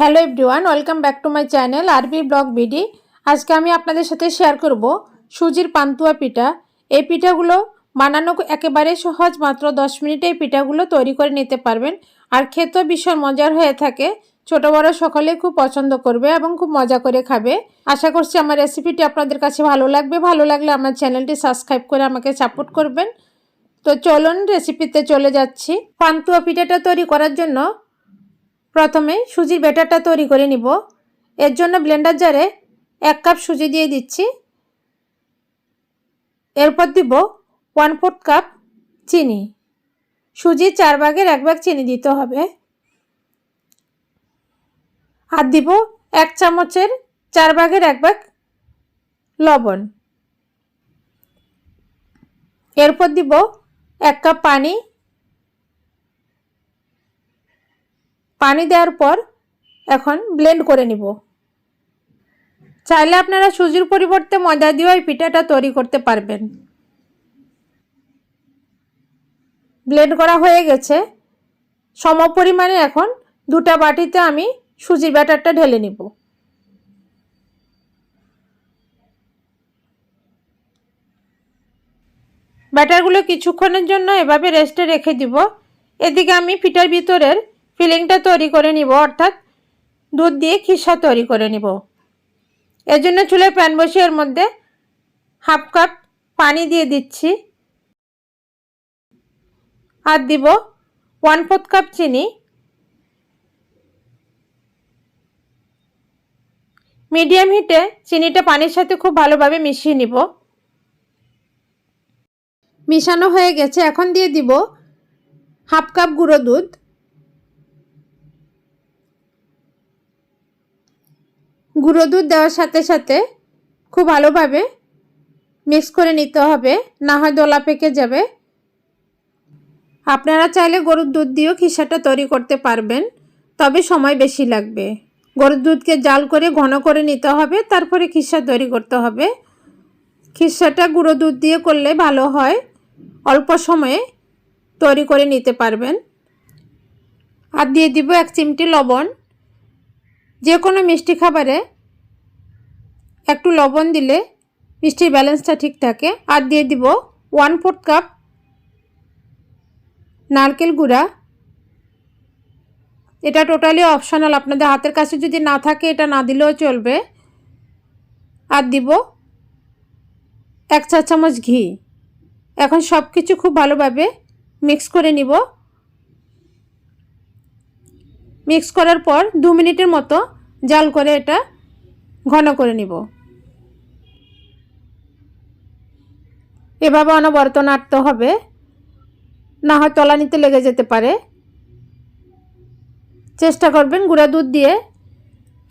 Hello everyone, welcome back to my channel আরবি blog BD. আজকে আমি আপনাদের সাথে শেয়ার করব সুজির পান্তুয়া পিঠা। এই পিঠাগুলো বানানো একেবারে সহজ, মাত্র 10 মিনিটে এই পিঠাগুলো তৈরি করে নিতে পারবেন। আর খেতেও ভীষণ মজার হয়ে থাকে, ছোট বড় সকলে খুব পছন্দ করবে এবং খুব মজা করে খাবে। আশা করছি আমার রেসিপিটি আপনাদের কাছে ভালো লাগবে। ভালো লাগলে আমার চ্যানেলটি সাবস্ক্রাইব করে আমাকে সাপোর্ট করবেন। তো চলুন রেসিপিতে চলে যাচ্ছি। পান্তুয়া পিঠাটা তৈরি করার জন্য প্রথমে সুজির ব্যাটারটা তৈরি করে নিব। এর জন্য ব্লেন্ডার জারে 1 কাপ সুজি দিয়ে দিচ্ছি। এরপর দিব 1/4 কাপ চিনি। সুজির 4 ভাগের 1 ভাগ চিনি দিতে হবে। আর দিব 1 চামচের 4 ভাগের 1 ভাগ লবণ। এরপর দিব 1 কাপ পানি। পানি দেওয়ার পর এখন ব্লেন্ড করে নিব। চাইলে আপনারা সুজির পরিবর্তে ময়দা দিয়েও এই পিঠাটা তৈরি করতে পারবেন। ব্লেন্ড করা হয়ে গেছে। সম পরিমাণে এখন দুটা বাটিতে আমি সুজির ব্যাটারটা ঢেলে নিব। ব্যাটারগুলো কিছুক্ষণের জন্য এভাবে রেস্টে রেখে দিব। এদিকে আমি পিঠার ভিতরের ফিলিংটা তৈরি করে নিব, অর্থাৎ দুধ দিয়ে খিসা তৈরি করে নিব। এর জন্য চুলায় প্যান বসিয়ে এর মধ্যে 1/2 কাপ পানি দিয়ে দিচ্ছি। আর দিব 1/4 কাপ চিনি। মিডিয়াম হিটে চিনিটা পানির সাথে খুব ভালোভাবে মিশিয়ে নিব। মিশানো হয়ে গেছে। এখন দিয়ে দিব 1/2 কাপ গুঁড়ো দুধ। গুঁড়ো দুধ দেওয়ার সাথে সাথে খুব ভালোভাবে মিক্স করে নিতে হবে, না হয় দলা পেকে যাবে। আপনারা চাইলে গরুর দুধ দিয়েও খিসাটা তৈরি করতে পারবেন, তবে সময় বেশি লাগবে। গরুর দুধকে জাল করে ঘন করে নিতে হবে, তারপরে খিসা তৈরি করতে হবে। খিসাটা গুঁড়ো দুধ দিয়ে করলে ভালো হয়, অল্প সময়ে তৈরি করে নিতে পারবেন। আর দিয়ে দিব 1 চিমটি লবণ। যে কোনো মিষ্টি খাবারে একটু লবণ দিলে মিষ্টির ব্যালেন্সটা ঠিক থাকে। আর দিয়ে দিব 1/4 কাপ নারকেল গুঁড়া। এটা টোটালি অপশনাল, আপনাদের হাতের কাছে যদি না থাকে এটা না দিলেও চলবে। আর দিব 1 চা চামচ ঘি। এখন সব কিছু খুব ভালোভাবে মিক্স করে নিব। মিক্স করার পর 2 মিনিটের মতো জাল করে এটা ঘন করে নিব। এভাবে অনবরত নাড়তে হবে, না হয় তলানিতে লেগে যেতে পারে। চেষ্টা করবেন গুঁড়া দুধ দিয়ে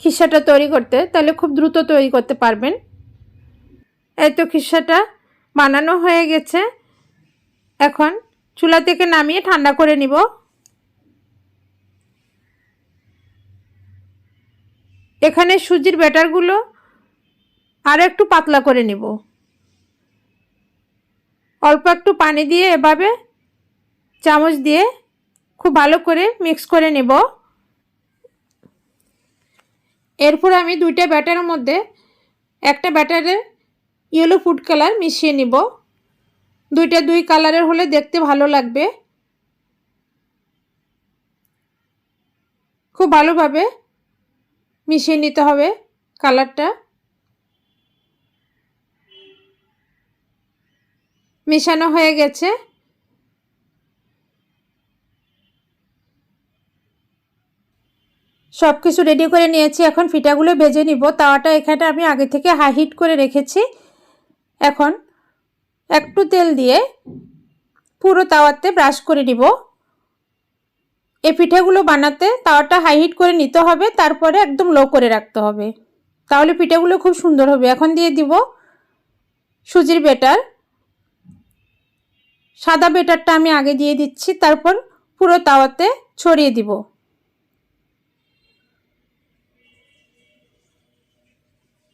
খিসাটা তৈরি করতে, তাহলে খুব দ্রুত তৈরি করতে পারবেন। এই তো খিসাটা বানানো হয়ে গেছে। এখন চুলা থেকে নামিয়ে ঠান্ডা করে নিব। এখানে সুজির ব্যাটারগুলো আরও একটু পাতলা করে নিব। অল্প একটু পানি দিয়ে এভাবে চামচ দিয়ে খুব ভালো করে মিক্স করে নেব। এরপর আমি দুইটা ব্যাটারের মধ্যে একটা ব্যাটারে ইয়েলো ফুড কালার মিশিয়ে নিব। দুইটা দুই কালারের হলে দেখতে ভালো লাগবে। খুব ভালোভাবে মিশিয়ে নিতে হবে কালারটা। মেশানো হয়ে গেছে। সব কিছু রেডি করে নিয়েছি। এখন পিঠাগুলো ভেজে নিব। তাওয়াটা এখানে আমি আগে থেকে হাই হিট করে রেখেছি। এখন একটু তেল দিয়ে পুরো তাওয়াতে ব্রাশ করে নিব। এই পিঠাগুলো বানাতে তাওয়াটা হাই হিট করে নিতে হবে, তারপরে একদম লো করে রাখতে হবে, তাহলে পিঠাগুলো খুব সুন্দর হবে। এখন দিয়ে দিব সুজির ব্যাটার। সাদা ব্যাটারটা আমি আগে দিয়ে দিচ্ছি, তারপর পুরো তাওয়াতে ছড়িয়ে দিব।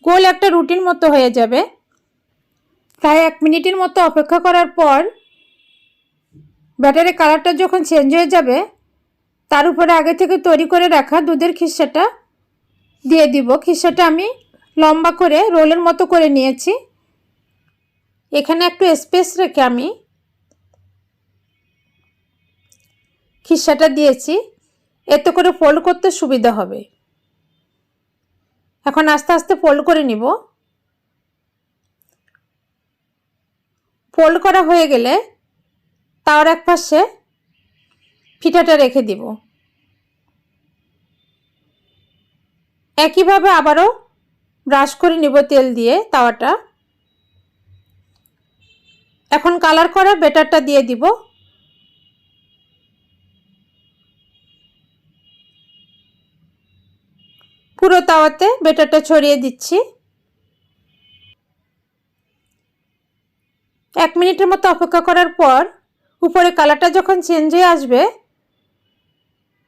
গোল একটা রুটির মতো হয়ে যাবে। প্রায় 1 মিনিটের মতো অপেক্ষা করার পর ব্যাটারের কালারটা যখন চেঞ্জ হয়ে যাবে, তার উপরে আগে থেকে তৈরি করে রাখা দুধের খিসাটা দিয়ে দিব। খিসাটা আমি লম্বা করে রোলের মতো করে নিয়েছি। এখানে একটু স্পেস রেখে আমি খিসাটা দিয়েছি, এতে করে ফোল্ড করতে সুবিধা হবে। এখন আস্তে আস্তে ফোল্ড করে নিব। ফোল্ড করা হয়ে গেলে তাওয়ার এক পাশে পিঠাটা রেখে দিব। একইভাবে আবারও ব্রাশ করে নিব তেল দিয়ে তাওয়াটা। এখন কালার করা ব্যাটারটা দিয়ে দিব। পুরো তাওয়াতে ব্যাটারটা ছড়িয়ে দিচ্ছি। 1 মিনিটের মতো অপেক্ষা করার পর উপরে কালারটা যখন চেঞ্জ হয়ে আসবে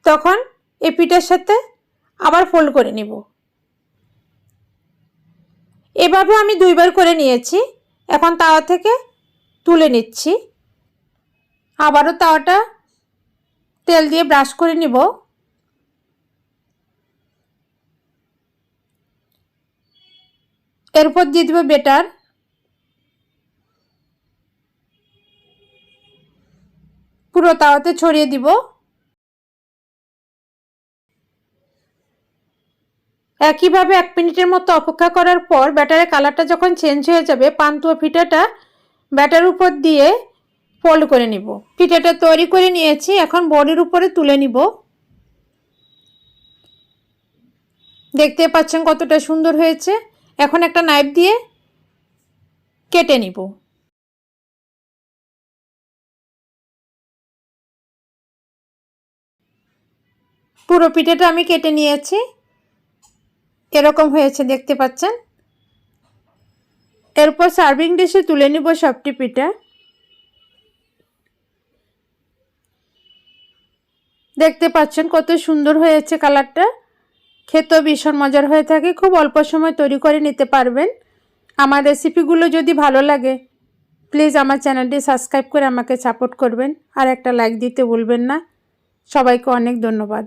তখন এই পিঠার সাথে আবার ফোল্ড করে নিব। এভাবে আমি 2 বার করে নিয়েছি। এখন তাওয়া থেকে তুলে নিচ্ছি। আবারও তাওয়াটা তেল দিয়ে ব্রাশ করে নিব। এরপর দিয়ে দিব ব্যাটার। পুরো তাওয়াতে ছড়িয়ে দিব। একইভাবে 1 মিনিটের মতো অপেক্ষা করার পর ব্যাটারের কালারটা যখন চেঞ্জ হয়ে যাবে পান্তুয়া পিঠাটা ব্যাটার উপর দিয়ে ফোল্ড করে নিব। পিঠাটা তৈরি করে নিয়েছি, এখন বডির উপরে তুলে নিব। দেখতে পাচ্ছেন কতটা সুন্দর হয়েছে। এখন একটা নাইফ দিয়ে কেটে নিব। পুরো পিঠাটা আমি কেটে নিয়েছি, এরকম হয়েছে দেখতে পাচ্ছেন। এরপর সার্ভিং ডিশে তুলে নিব সবটি পিঠা। দেখতে পাচ্ছেন কত সুন্দর হয়েছে কালারটা। খেতেও ভীষণ মজার হয়ে থাকে। খুব অল্প সময় তৈরি করে নিতে পারবেন। আমার রেসিপিগুলো যদি ভালো লাগে প্লিজ আমার চ্যানেলটি সাবস্ক্রাইব করে আমাকে সাপোর্ট করবেন, আর একটা লাইক দিতে ভুলবেন না। সবাইকে অনেক ধন্যবাদ।